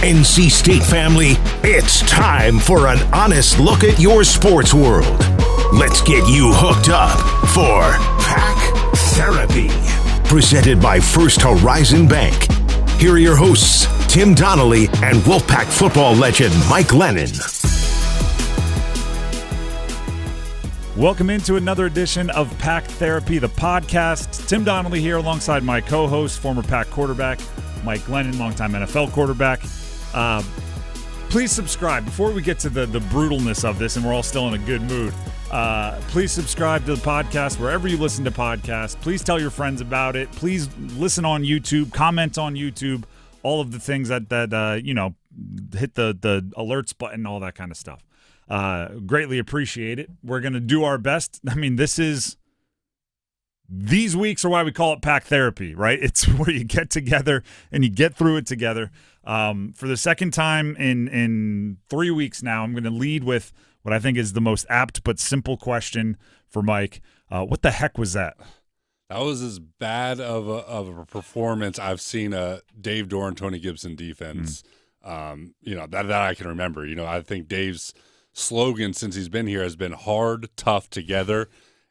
NC State family, it's time for an honest look at your sports world. Let's get you hooked up for Pack Therapy, presented by First Horizon Bank. Here are your hosts, Tim Donnelly and Wolfpack football legend Mike Glennon. Welcome into another edition of Pack Therapy, the podcast. Tim Donnelly here alongside my co-host, former Pack quarterback, Mike Glennon, longtime NFL quarterback. Please subscribe. Before we get to the brutalness of this, and we're all still in a good mood, please subscribe to the podcast wherever you listen to podcasts. Please tell your friends about it. Please listen on YouTube, comment on YouTube, all of the things that hit the alerts button, all that kind of stuff. Greatly appreciate it. We're going to do our best. I mean, these weeks are why we call it Pack Therapy, right? It's where you get together and you get through it together. For the second time in 3 weeks now, I'm going to lead with what I think is the most apt but simple question for Mike. What the heck was that? That was as bad of a performance I've seen a Dave Doran, Tony Gibson defense. That I can remember. I think Dave's slogan since he's been here has been hard, tough, together.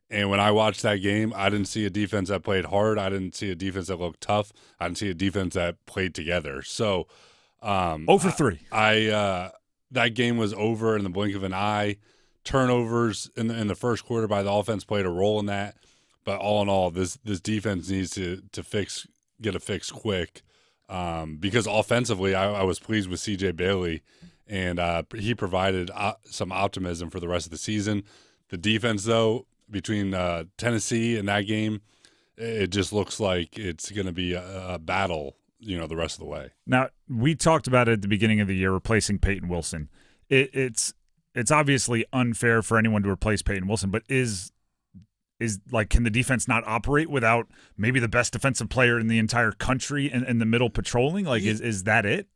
And when I watched that game, I didn't see a defense that played hard. I didn't see a defense that looked tough. I didn't see a defense that played together. So, 0 for 3. That game was over in the blink of an eye. Turnovers in the first quarter by the offense played a role in that. But all in all, this defense needs to get a fix quick. Because offensively, I was pleased with C.J. Bailey, and he provided some optimism for the rest of the season. The defense, though, between Tennessee and that game, it just looks like it's going to be a battle, the rest of the way. Now, we talked about it at the beginning of the year, replacing Peyton Wilson. It's obviously unfair for anyone to replace Peyton Wilson, but can the defense not operate without maybe the best defensive player in the entire country in the middle patrolling? Is that it?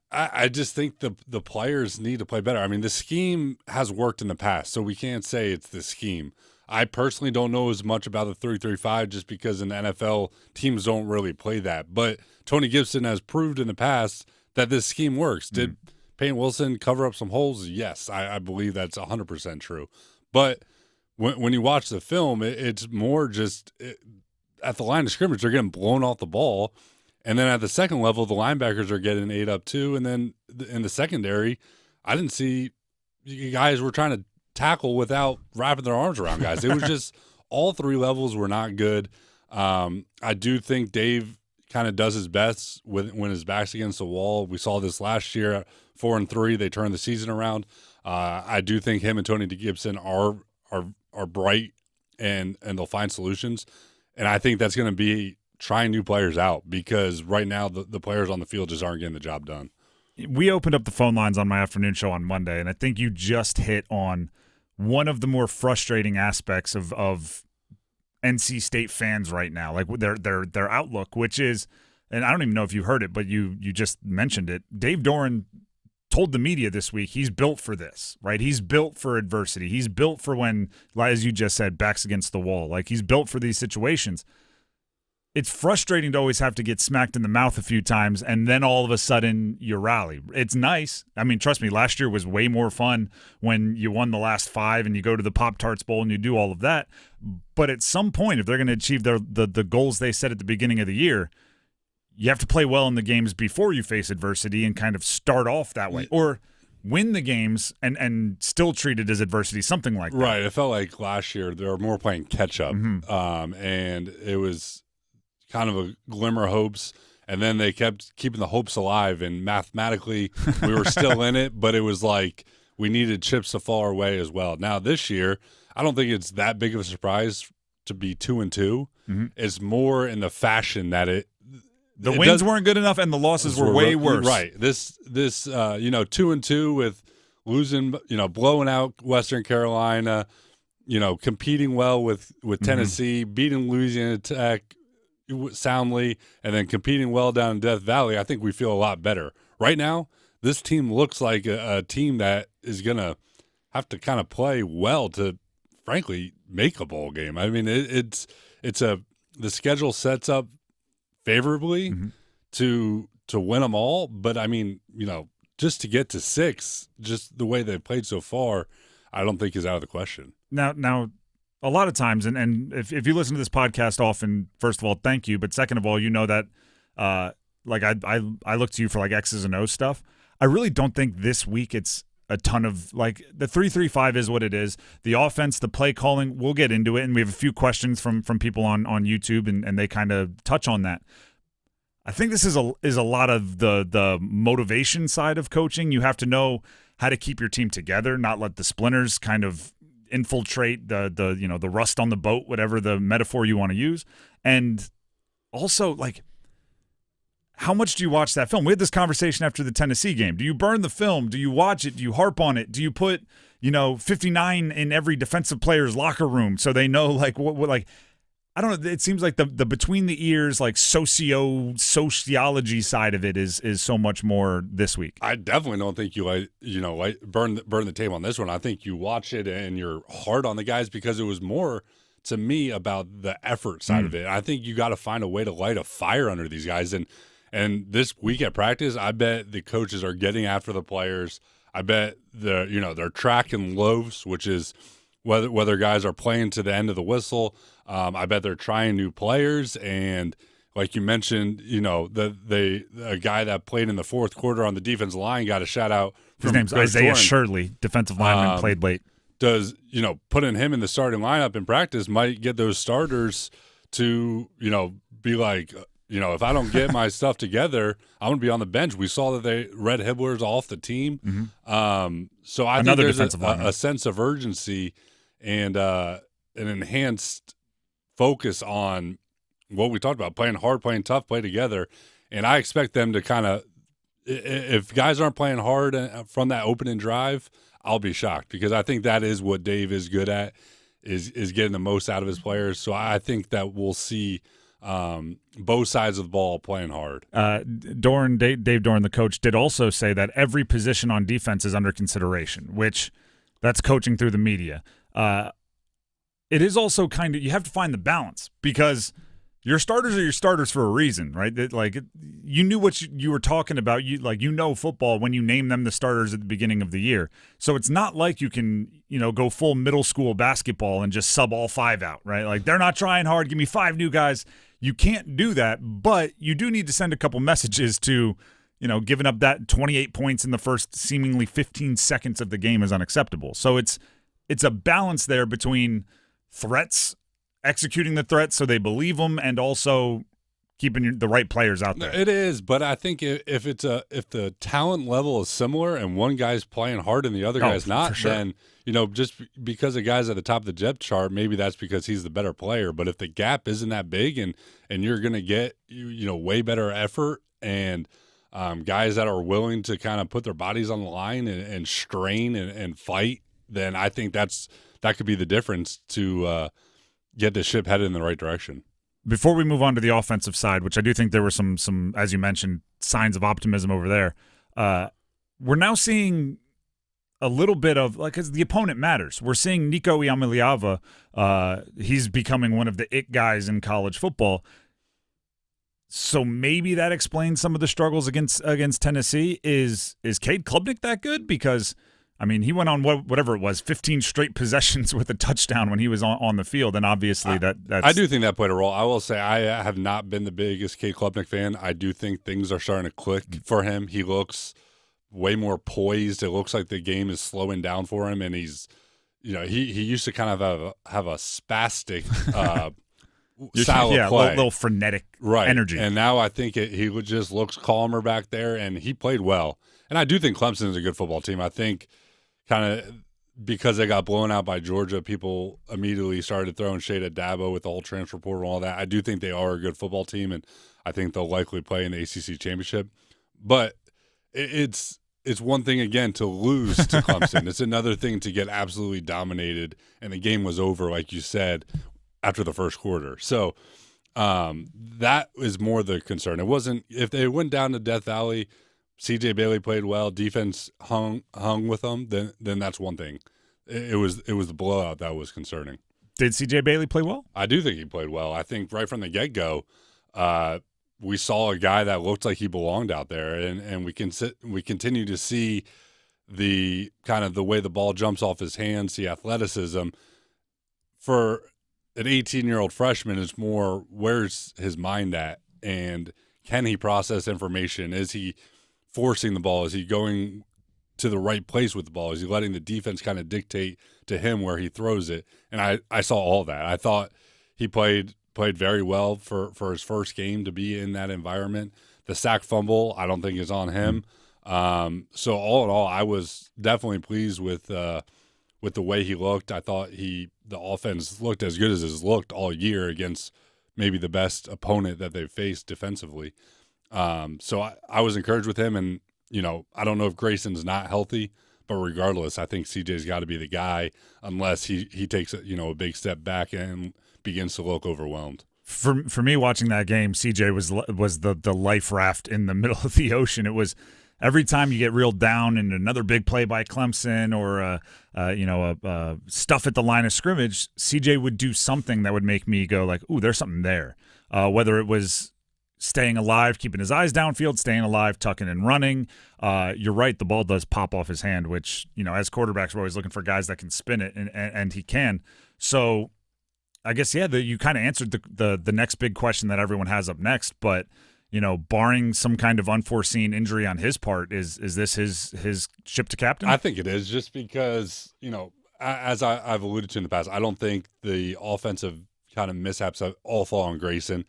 I just think the players need to play better. I mean, the scheme has worked in the past, so we can't say it's the scheme. I personally don't know as much about the 3-3-5 just because in the NFL, teams don't really play that. But Tony Gibson has proved in the past that this scheme works. Did Peyton Wilson cover up some holes? Yes, I believe that's 100% true. But when you watch the film, it's more just at the line of scrimmage, they're getting blown off the ball. And then at the second level, the linebackers are getting ate up too. And then in the secondary, I didn't see you guys were trying to tackle without wrapping their arms around guys. It was just all three levels were not good. I do think Dave kind of does his best when his back's against the wall. We saw this last year, 4-3. They turned the season around. I do think him and Tony Gibson are bright and they'll find solutions. And I think that's going to be trying new players out because right now the players on the field just aren't getting the job done. We opened up the phone lines on my afternoon show on Monday, and I think you just hit on one of the more frustrating aspects of NC State fans right now, like their outlook, which is, and I don't even know if you heard it, but you just mentioned it. Dave Doran told the media this week he's built for this, right? He's built for adversity. He's built for when, as you just said, backs against the wall. Like he's built for these situations. It's frustrating to always have to get smacked in the mouth a few times and then all of a sudden you rally. It's nice. I mean, trust me, last year was way more fun when you won the last 5 and you go to the Pop-Tarts Bowl and you do all of that. But at some point, if they're going to achieve the goals they set at the beginning of the year, you have to play well in the games before you face adversity and kind of start off that way. Or win the games and still treat it as adversity, something like that. Right. It felt like last year they were more playing catch-up. And it was kind of a glimmer of hopes, and then they kept keeping the hopes alive, and mathematically we were still in it, but it was like we needed chips to fall our way as well. Now this year, I don't think it's that big of a surprise to be 2-2. It's more in the fashion that the wins weren't good enough and the losses were way worse. Right. This 2-2 with losing, blowing out Western Carolina, competing well with Tennessee, beating Louisiana Tech soundly, and then competing well down in Death Valley, I think we feel a lot better. Right now, this team looks like a team that is going to have to kind of play well to, frankly, make a bowl game. I mean, the schedule sets up favorably to to win them all, but I mean, just to get to 6, just the way they've played so far, I don't think is out of the question. Now, a lot of times, and if you listen to this podcast often, first of all, thank you. But second of all, you know that I look to you for like X's and O's stuff. I really don't think this week it's a ton of like the 3-3-5 is what it is. The offense, the play calling, we'll get into it, and we have a few questions from people on YouTube, and they kind of touch on that. I think this is a lot of the motivation side of coaching. You have to know how to keep your team together, not let the splinters kind of infiltrate the rust on the boat, whatever the metaphor you want to use. And also, like, how much do you watch that film? We had this conversation after the Tennessee game. Do you burn the film? Do you watch it? Do you harp on it? Do you put 59 in every defensive player's locker room so they know like what like? I don't know. It seems like the between the ears, like sociology side of it is so much more this week. I definitely don't think you burn the tape on this one. I think you watch it and you're hard on the guys because it was more to me about the effort side of it. I think you got to find a way to light a fire under these guys. And this week at practice, I bet the coaches are getting after the players. I bet they're tracking loaves, which is whether guys are playing to the end of the whistle. I bet they're trying new players, and like you mentioned, a guy that played in the fourth quarter on the defensive line got a shout out. His name's Isaiah Shirley, defensive lineman, played late. Does putting him in the starting lineup in practice might get those starters to be like, if I don't get my stuff together, I'm going to be on the bench. We saw that Red Hibbler's off the team. Mm-hmm. So I think there's a sense of urgency and an enhanced focus on what we talked about, playing hard, playing tough, play together. And I expect them to kind of, if guys aren't playing hard from that opening drive, I'll be shocked because I think that is what Dave is good at, is getting the most out of his players. So I think that we'll see both sides of the ball playing hard. Dave Doran, the coach, did also say that every position on defense is under consideration, which that's coaching through the media. It is also kind of, you have to find the balance because your starters are your starters for a reason, right? You knew what you were talking about. Football when you name them the starters at the beginning of the year. So it's not like you can, go full middle school basketball and just sub all 5 out, right? Like they're not trying hard. Give me 5 new guys. You can't do that, but you do need to send a couple messages to, giving up that 28 points in the first seemingly 15 seconds of the game is unacceptable. So it's a balance there between threats, executing the threats so they believe them, and also keeping the right players out there. It is, but I think if the talent level is similar and one guy's playing hard and the other guy's not, sure. Then just because a guy's at the top of the depth chart, maybe that's because he's the better player. But if the gap isn't that big and you're going to get way better effort and guys that are willing to kind of put their bodies on the line and strain and fight, then I think that could be the difference to get the ship headed in the right direction. Before we move on to the offensive side, which I do think there were some as you mentioned, signs of optimism over there, we're now seeing a little bit of, because the opponent matters. We're seeing Nico Iamaleava. He's becoming one of the it guys in college football. So maybe that explains some of the struggles against Tennessee. Is Cade Klubnik that good? Because he went on whatever it was, 15 straight possessions with a touchdown when he was on the field, and obviously that's I do think that played a role. I will say I have not been the biggest Cade Klubnik fan. I do think things are starting to click for him. He looks way more poised. It looks like the game is slowing down for him, and he's, he used to kind of have a spastic style of play, little frenetic energy, and now I think he just looks calmer back there, and he played well. And I do think Clemson is a good football team. I think kind of because they got blown out by Georgia, people immediately started throwing shade at Dabo with the whole transfer portal and all that. I do think they are a good football team, and I think they'll likely play in the ACC championship. But it's one thing, again, to lose to Clemson. It's another thing to get absolutely dominated, and the game was over, like you said, after the first quarter. So that is more the concern. It wasn't – if they went down to Death Valley – C.J. Bailey played well. Defense hung with them. Then that's one thing. It was the blowout that was concerning. Did C.J. Bailey play well? I do think he played well. I think right from the get-go, we saw a guy that looked like he belonged out there, and we continue to see the kind of the way the ball jumps off his hands, the athleticism. For an 18-year-old freshman, it's more where's his mind at, and can he process information? Is he forcing the ball? Is he going to the right place with the ball? Is he letting the defense kind of dictate to him where he throws it? And I saw all that. I thought he played very well for his first game to be in that environment. The sack fumble, I don't think is on him. So all in all, I was definitely pleased with the way he looked. I thought the offense looked as good as it's looked all year against maybe the best opponent that they've faced defensively. So I was encouraged with him, and I don't know if Grayson's not healthy, but regardless, I think CJ's got to be the guy unless he takes a big step back and begins to look overwhelmed. For me, watching that game, CJ was the life raft in the middle of the ocean. It was every time you get reeled down in another big play by Clemson or stuff at the line of scrimmage, CJ would do something that would make me go like, "Ooh, there's something there." Whether it was staying alive, keeping his eyes downfield, staying alive, tucking and running. You're right, the ball does pop off his hand, which, as quarterbacks, we're always looking for guys that can spin it, and he can. So I guess, you kind of answered the next big question that everyone has up next, but, barring some kind of unforeseen injury on his part, is this his ship to captain? I think it is, just because, as I've alluded to in the past, I don't think the offensive kind of mishaps all fall on Grayson.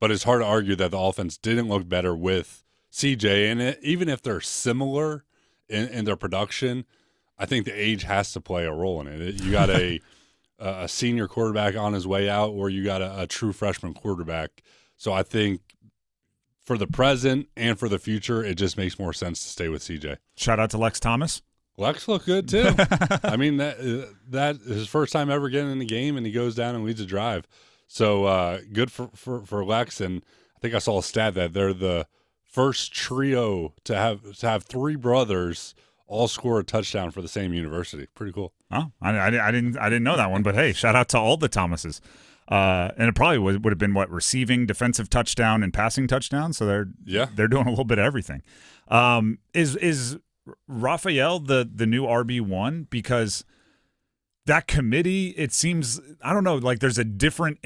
But it's hard to argue that the offense didn't look better with CJ. And even if they're similar in their production, I think the age has to play a role in it. You got a senior quarterback on his way out, or you got a true freshman quarterback. So I think for the present and for the future, it just makes more sense to stay with CJ. Shout out to Lex Thomas. Lex looked good, too. I mean, that is his first time ever getting in the game, and he goes down and leads a drive. So good for Lex, and I think I saw a stat that they're the first trio to have three brothers all score a touchdown for the same university. Pretty cool. Oh, I didn't know that one, but hey, shout out to all the Thomases. And it probably would have been receiving, defensive touchdown, and passing touchdown. So they're doing a little bit of everything. Is Raphael the new RB1? Because that committee, it seems, I don't know, like there's a different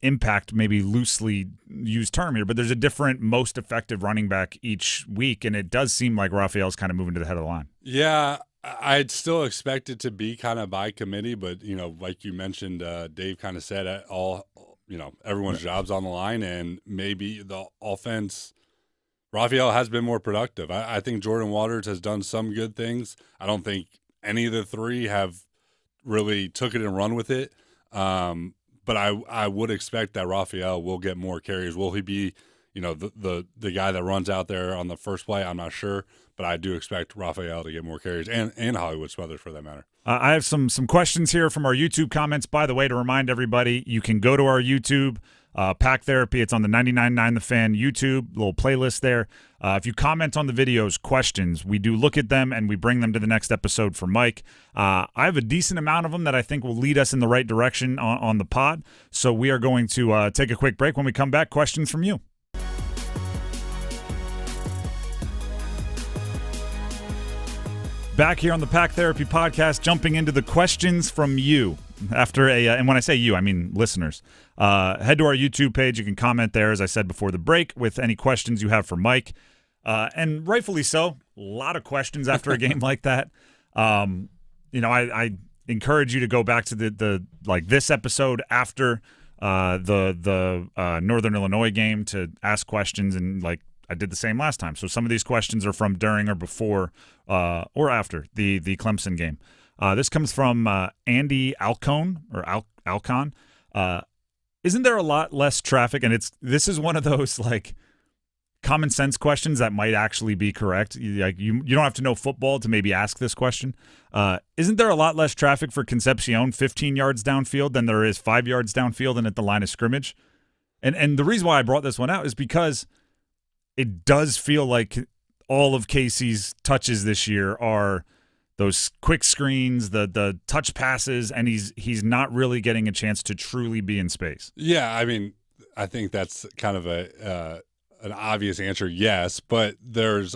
impact, maybe loosely used term here, but there's a different most effective running back each week, and it does seem like Raphael's kind of moving to the head of the line. Yeah, I'd still expect it to be kind of by committee, but, like you mentioned, Dave kind of said everyone's job's on the line, and maybe the offense, Raphael has been more productive. I think Jordan Waters has done some good things. I don't think any of the three have really took it and run with it. But I would expect that Raphael will get more carries. Will he be, the guy that runs out there on the first play? I'm not sure, but I do expect Raphael to get more carries, and Hollywood Smothers for that matter. I have some questions here from our YouTube comments. By the way, to remind everybody, you can go to our YouTube, Pack Therapy. It's on the 99.9 The Fan YouTube, little playlist there. If you comment on the videos, questions, we do look at them and we bring them to the next episode for Mike. I have a decent amount of them that I think will lead us in the right direction on the pod. So we are going to take a quick break. When we come back, questions from you. Back here on the Pack Therapy Podcast, jumping into the questions from you. After and when I say you, I mean listeners. Head to our YouTube page. You can comment there, as I said before the break, with any questions you have for Mike. And rightfully so. A lot of questions after a game like that. I encourage you to go back to the this episode after the Northern Illinois game to ask questions, and I did the same last time. So some of these questions are from during or before or after the Clemson game. This comes from Andy Alcon. Isn't there a lot less traffic? And this is one of those common sense questions that might actually be correct. You don't have to know football to maybe ask this question. Isn't there a lot less traffic for Concepcion 15 yards downfield than there is 5 yards downfield and at the line of scrimmage? And the reason why I brought this one out is because it does feel like all of Casey's touches this year are those quick screens, the touch passes, and he's not really getting a chance to truly be in space. Yeah, I mean, I think that's kind of an obvious answer, yes, but there's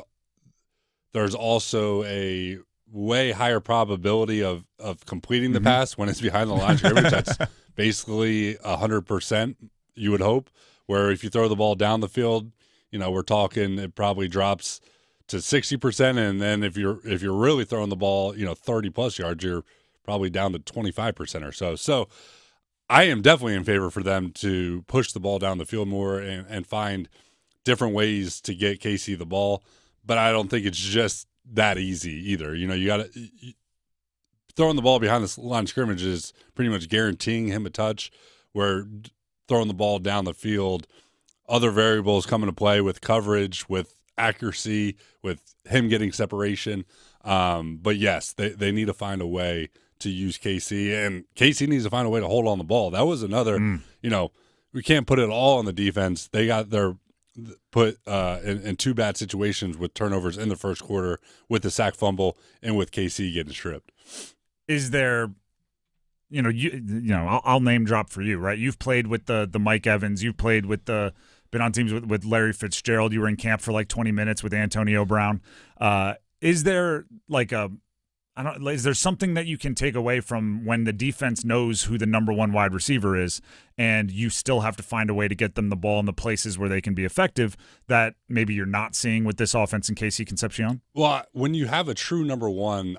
also a way higher probability of completing the pass when it's behind the line of scrimmage. That's basically 100%, you would hope, where if you throw the ball down the field, we're talking it probably drops to 60%, and then if you're really throwing the ball 30 plus yards, you're probably down to 25% or so. I am definitely in favor for them to push the ball down the field more and find different ways to get Casey the ball, but I don't think it's just that easy either. You got to throwing the ball behind the line of scrimmage is pretty much guaranteeing him a touch, where throwing the ball down the field, other variables come into play with coverage, with accuracy, with him getting separation. But yes, they need to find a way to use KC, and KC needs to find a way to hold on the ball. That was another, we can't put it all on the defense. They got their put in two bad situations with turnovers in the first quarter, with the sack fumble and with KC getting stripped. Is there, I'll name drop for you, right? You've played with the Mike Evans. You've played with been on teams with Larry Fitzgerald. You were in camp for like 20 minutes with Antonio Brown. Is there is there something that you can take away from when the defense knows who the number one wide receiver is, and you still have to find a way to get them the ball in the places where they can be effective that maybe you're not seeing with this offense in KC Concepcion? Well, when you have a true number one,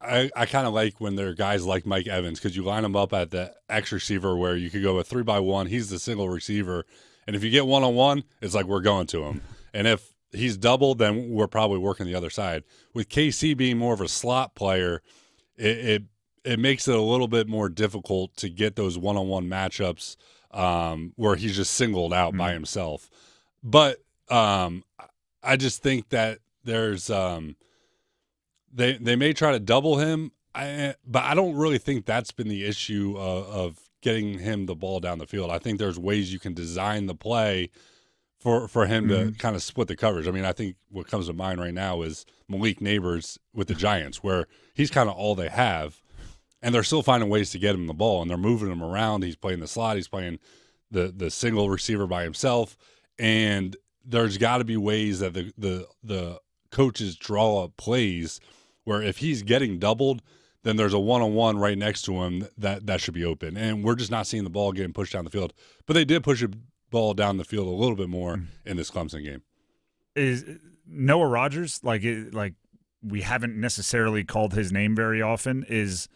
I kind of like when there are guys like Mike Evans, because you line him up at the X receiver where you could go a 3-by-1. He's the single receiver. And if you get one-on-one, it's like we're going to him. And if he's doubled, then we're probably working the other side. With KC being more of a slot player, it makes it a little bit more difficult to get those one-on-one matchups where he's just singled out by himself. But I just think that there's they may try to double him, but I don't really think that's been the issue of getting him the ball down the field. I think there's ways you can design the play for him to kind of split the coverage. I mean, I think what comes to mind right now is Malik Neighbors with the Giants, where he's kind of all they have, and they're still finding ways to get him the ball, and they're moving him around. He's playing the slot. He's playing the single receiver by himself, and there's got to be ways that the coaches draw up plays where if he's getting doubled, then there's a one-on-one right next to him that should be open. And we're just not seeing the ball getting pushed down the field. But they did push the ball down the field a little bit more in this Clemson game. Is Noah Rogers, we haven't necessarily called his name very often, is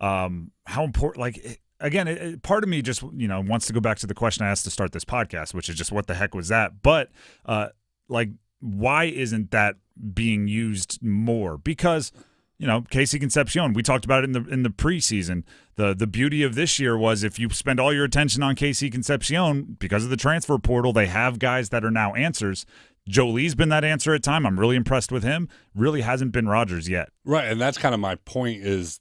how important, again, part of me just, wants to go back to the question I asked to start this podcast, which is just what the heck was that? But, why isn't that being used more? Because, KC Concepcion, we talked about it in the preseason. The beauty of this year was if you spend all your attention on KC Concepcion, because of the transfer portal, they have guys that are now answers. Jolie's been that answer at time. I'm really impressed with him. Really hasn't been Rogers yet. Right, and that's kind of my point is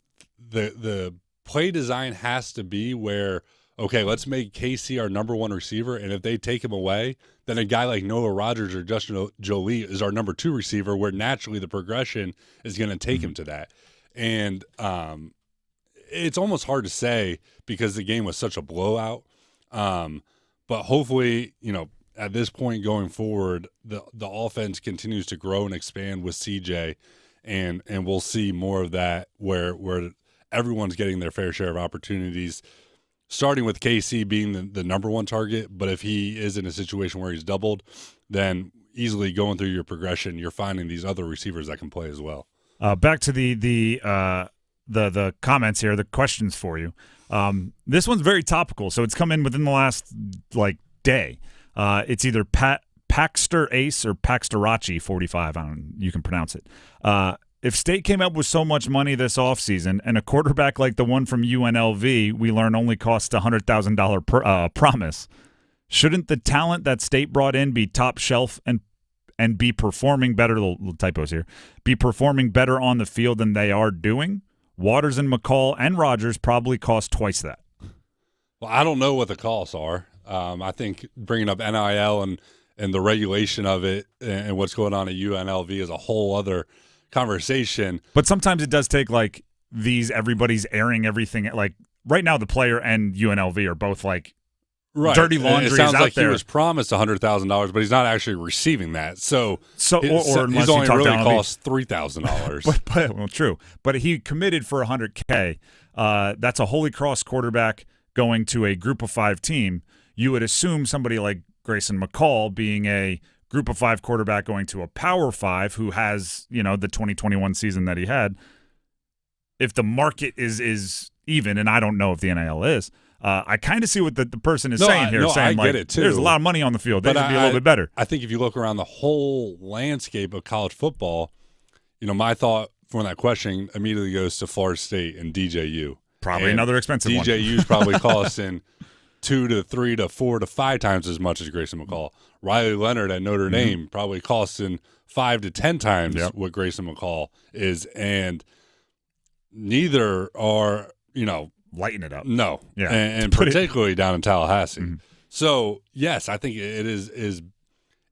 the play design has to be where, okay, let's make KC our number one receiver, and if they take him away, then a guy like Noah Rogers or Justin Jolie is our number two receiver, where naturally the progression is going to take him to that. And it's almost hard to say because the game was such a blowout. But hopefully, at this point going forward, the offense continues to grow and expand with CJ, and we'll see more of that where everyone's getting their fair share of opportunities, starting with KC being the number one target. But if he is in a situation where he's doubled, then easily going through your progression, you're finding these other receivers that can play as well. Back to the comments here, the questions for you. This one's very topical, so it's come in within the last day. It's either Paxter Ace or Paxterachi 45. You can pronounce it. If State came up with so much money this offseason and a quarterback like the one from UNLV we learn only costs a $100,000 promise, shouldn't the talent that State brought in be top shelf and be performing better? Little typos here. Be performing better on the field than they are doing? Waters and McCall and Rogers probably cost twice that. Well, I don't know what the costs are. I think bringing up NIL and the regulation of it and what's going on at UNLV is a whole other conversation. But sometimes it does take everybody's airing everything. Like right now, the player and UNLV are both dirty laundry it sounds is out like there. He was promised $100,000, but he's not actually receiving that. So or he's only really cost $3,000. Well, true. But he committed for $100K. That's a Holy Cross quarterback going to a Group of 5 team. You would assume somebody like Grayson McCall being a Group of 5 quarterback going to a Power 5 who has, the 2021 season that he had. If the market is even, and I don't know if the NIL is, I kind of see what the person is saying here. Saying I get it too. There's a lot of money on the field. They should be a little bit better. I think if you look around the whole landscape of college football, my thought from that question immediately goes to Florida State and DJU. Probably another expensive one. DJU's probably costing 2 to 3 to 4 to 5 times as much as Grayson McCall. Riley Leonard at Notre Dame probably costing 5 to 10 times what Grayson McCall is, and neither are lighten it up. No, and particularly down in Tallahassee. Mm-hmm. So yes, I think it is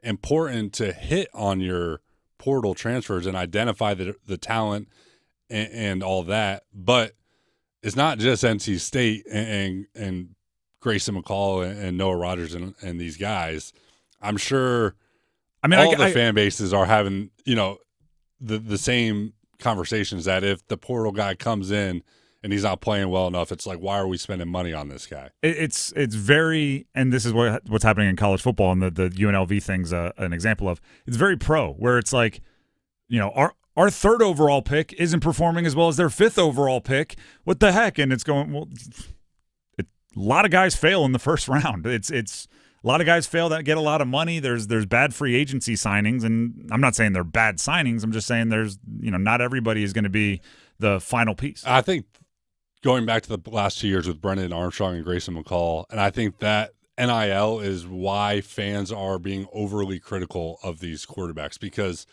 important to hit on your portal transfers and identify the talent and all that, but it's not just NC State and Grayson McCall and Noah Rogers and these guys. I'm sure all the fan bases are having, the same conversations that if the portal guy comes in and he's not playing well enough, it's like, why are we spending money on this guy? It's very, and this is what's happening in college football, and the UNLV thing's an example of. It's very pro, where it's like, our third overall pick isn't performing as well as their fifth overall pick. What the heck? And it's going, well, a lot of guys fail in the first round. It's a lot of guys fail that get a lot of money. There's bad free agency signings, and I'm not saying they're bad signings. I'm just saying there's, not everybody is going to be the final piece. I think going back to the last 2 years with Brennan Armstrong and Grayson McCall, and I think that NIL is why fans are being overly critical of these quarterbacks, because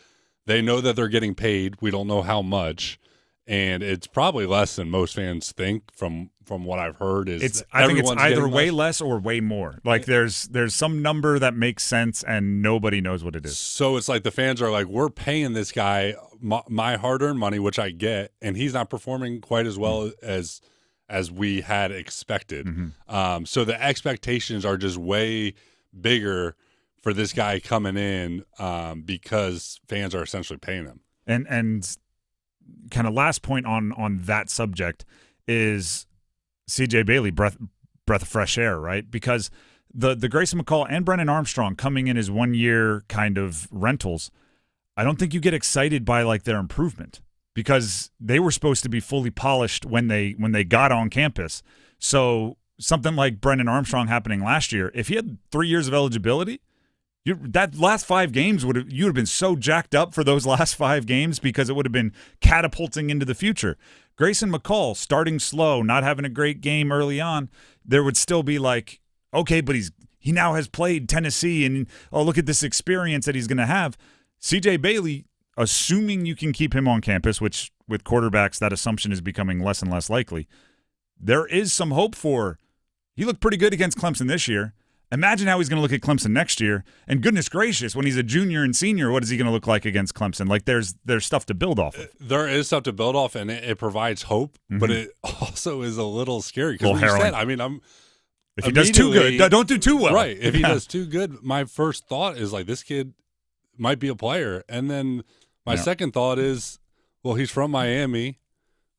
they know that they're getting paid. We don't know how much, and it's probably less than most fans think from what I've heard. I think it's either way less or way more. Like there's some number that makes sense and nobody knows what it is. So it's like the fans are like, we're paying this guy my hard-earned money, which I get, and he's not performing quite as well as we had expected. Mm-hmm. So the expectations are just way bigger for this guy coming in because fans are essentially paying him. And kind of last point on that subject is CJ Bailey, breath of fresh air, right? Because the Grayson McCall and Brennan Armstrong coming in as 1 year kind of rentals, I don't think you get excited by like their improvement, because they were supposed to be fully polished when they got on campus. So something like Brennan Armstrong happening last year, if he had 3 years of eligibility, that last 5 games you'd have been so jacked up for those last 5 games, because it would have been catapulting into the future. Grayson McCall starting slow, not having a great game early on, there would still be like, okay, but he now has played Tennessee, and look at this experience that he's going to have. CJ Bailey, assuming you can keep him on campus, which with quarterbacks that assumption is becoming less and less likely, there is some hope for. He looked pretty good against Clemson this year. Imagine how he's going to look at Clemson next year. And goodness gracious, when he's a junior and senior, what is he going to look like against Clemson? Like there's stuff to build off of. There is stuff to build off, and it provides hope, but it also is a little scary. Because if he does too good, don't do too well. Right. If he does too good, my first thought is like, this kid might be a player. And then my second thought is, well, he's from Miami.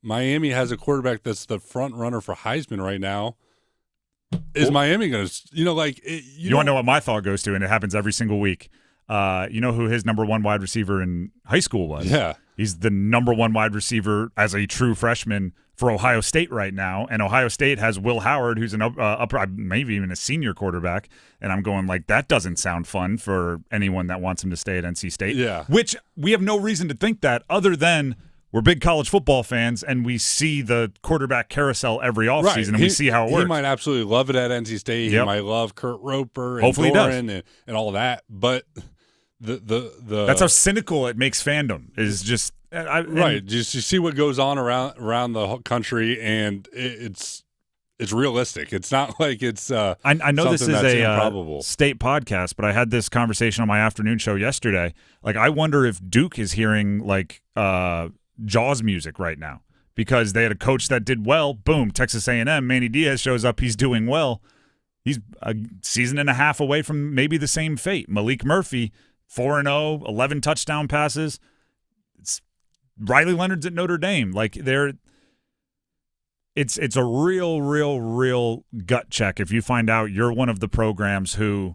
Miami has a quarterback that's the front runner for Heisman right now. Is Miami going to, you want to know what my thought goes to, and it happens every single week. You know who his number one wide receiver in high school was? Yeah. He's the number one wide receiver as a true freshman for Ohio State right now, and Ohio State has Will Howard, who's an upper, maybe even a senior quarterback, and I'm going like, that doesn't sound fun for anyone that wants him to stay at NC State. Yeah. Which we have no reason to think that, other than we're big college football fans, and we see the quarterback carousel every offseason, and we see how it works. He might absolutely love it at NC State. He might love Kurt Roper and Hopefully Doran and all that. But the that's how cynical it makes fandom. Is just right. Just you see what goes on around the country, and it's realistic. It's not like it's. I know this is a improbable state podcast, but I had this conversation on my afternoon show yesterday. Like, I wonder if Duke is hearing like Jaws music right now, because they had a coach that did well. Boom, Texas A&M, Manny Diaz shows up. He's doing well. He's a season and a half away from maybe the same fate. Malik Murphy, 4-0, 11 touchdown passes. Riley Leonard's at Notre Dame. Like it's a real gut check if you find out you're one of the programs who,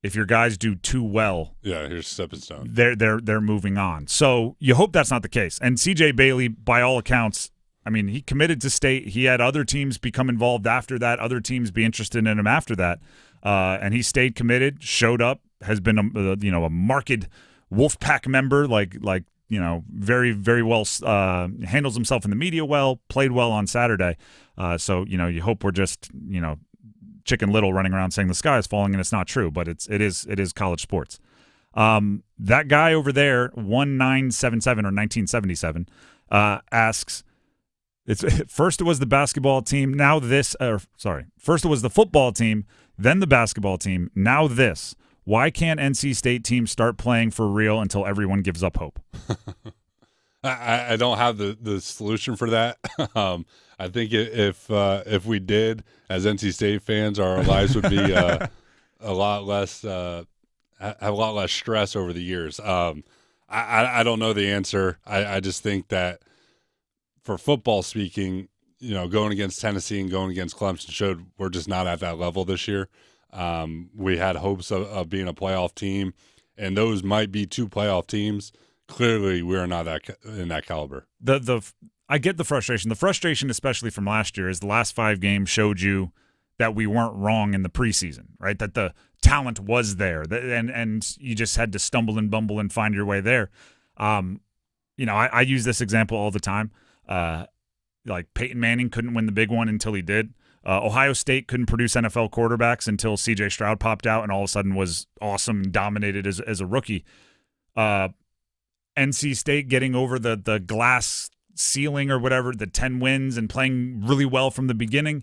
if your guys do too well, here's stepping stone. They're moving on. So you hope that's not the case. And CJ Bailey, by all accounts, I mean, he committed to State. He had other teams become involved after that, other teams be interested in him after that. And he stayed committed, showed up, has been a marked Wolfpack member, like very, very well, handles himself in the media well, played well on Saturday. So you hope we're just, Chicken Little running around saying the sky is falling, and it's not true, but it is college sports. That guy over there, 1977 or 1977, asks, first it was the basketball team, first it was the football team, then the basketball team, now this. Why can't NC State teams start playing for real until everyone gives up hope? I don't have the solution for that. I think if we did, as NC State fans, our lives would be a lot less have a lot less stress over the years. I don't know the answer. I just think that for football speaking, going against Tennessee and going against Clemson showed we're just not at that level this year. We had hopes of being a playoff team, and those might be 2 playoff teams. Clearly, we're not in that caliber. I get the frustration. The frustration, especially from last year, is the last 5 games showed you that we weren't wrong in the preseason, right? That the talent was there, and you just had to stumble and bumble and find your way there. I use this example all the time. Like Peyton Manning couldn't win the big one until he did. Ohio State couldn't produce NFL quarterbacks until C.J. Stroud popped out and all of a sudden was awesome and dominated as a rookie. NC State getting over the glass ceiling or whatever, the 10 wins and playing really well from the beginning.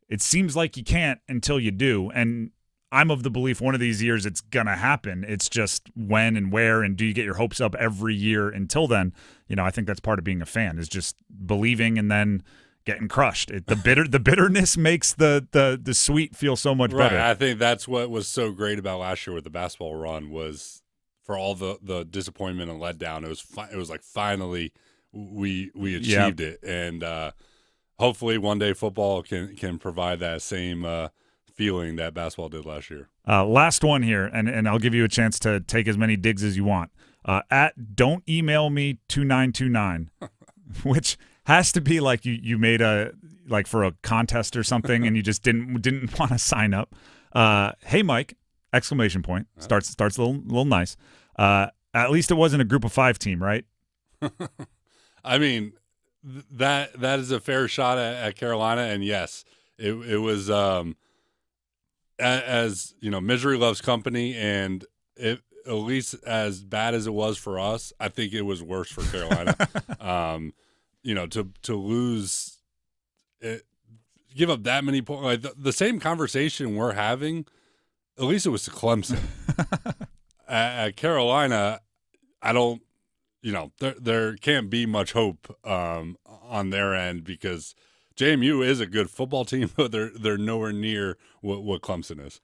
It seems like you can't until you do. And I'm of the belief one of these years it's going to happen. It's just when and where, and do you get your hopes up every year until then? I think that's part of being a fan, is just believing and then getting crushed. The bitterness makes the sweet feel so much better. I think that's what was so great about last year with the basketball run, was for all the disappointment and letdown. It was like finally we achieved it, and hopefully one day football can provide that same feeling that basketball did last year. Last one here, and I'll give you a chance to take as many digs as you want. At don't email me 2929, which has to be like you made for a contest or something, and you just didn't want to sign up. Hey Mike! ! Starts a little nice. At least it wasn't a group of 5 team, right? I mean, that is a fair shot at Carolina, and yes, it was. As misery loves company, and at least as bad as it was for us, I think it was worse for Carolina. To lose, give up that many points, like the same conversation we're having. At least it was to Clemson. At Carolina, I don't. There can't be much hope on their end, because JMU is a good football team, but they're nowhere near what Clemson is.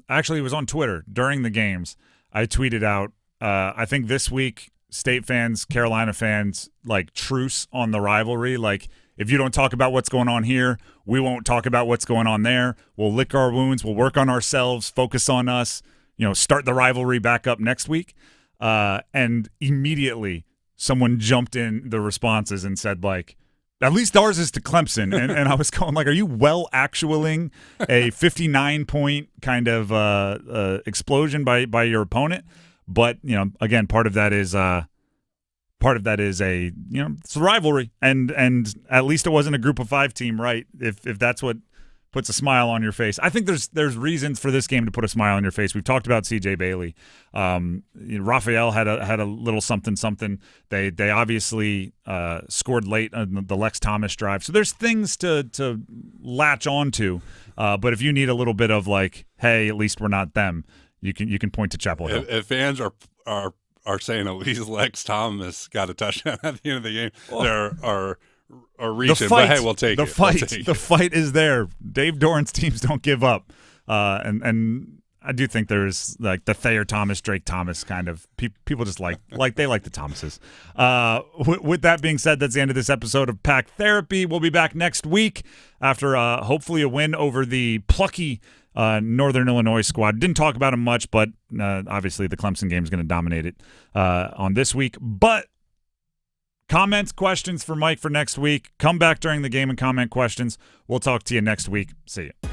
Actually, it was on Twitter during the games. I tweeted out, I think this week, State fans, Carolina fans, like, truce on the rivalry. Like, if you don't talk about what's going on here, we won't talk about what's going on there. We'll lick our wounds. We'll work on ourselves, focus on us, start the rivalry back up next week. And immediately someone jumped in the responses and said, like, at least ours is to Clemson. And I was going, like, are you well-actualing a 59-point kind of explosion by your opponent? But, again, part of that is it's a rivalry. And at least it wasn't a group of 5 team, right? If that's what puts a smile on your face. I think there's reasons for this game to put a smile on your face. We've talked about CJ Bailey. Raphael had a little something. They obviously scored late on the Lex Thomas drive. So there's things to latch onto. But if you need a little bit of, like, hey, at least we're not them, you can point to Chapel Hill. If fans are saying at least Lex Thomas got a touchdown at the end of the game, there are are reaching, but hey, we'll take it. The fight is there. Dave Doran's teams don't give up, and I do think there's like the Thayer Thomas, Drake Thomas kind of people just like they like the Thomases. With that being said, that's the end of this episode of Pack Therapy. We'll be back next week after hopefully a win over the plucky Northern Illinois squad. Didn't talk about them much, but obviously the Clemson game is going to dominate it on this week. But comments, questions for Mike for next week. Come back during the game and comment questions. We'll talk to you next week. See you.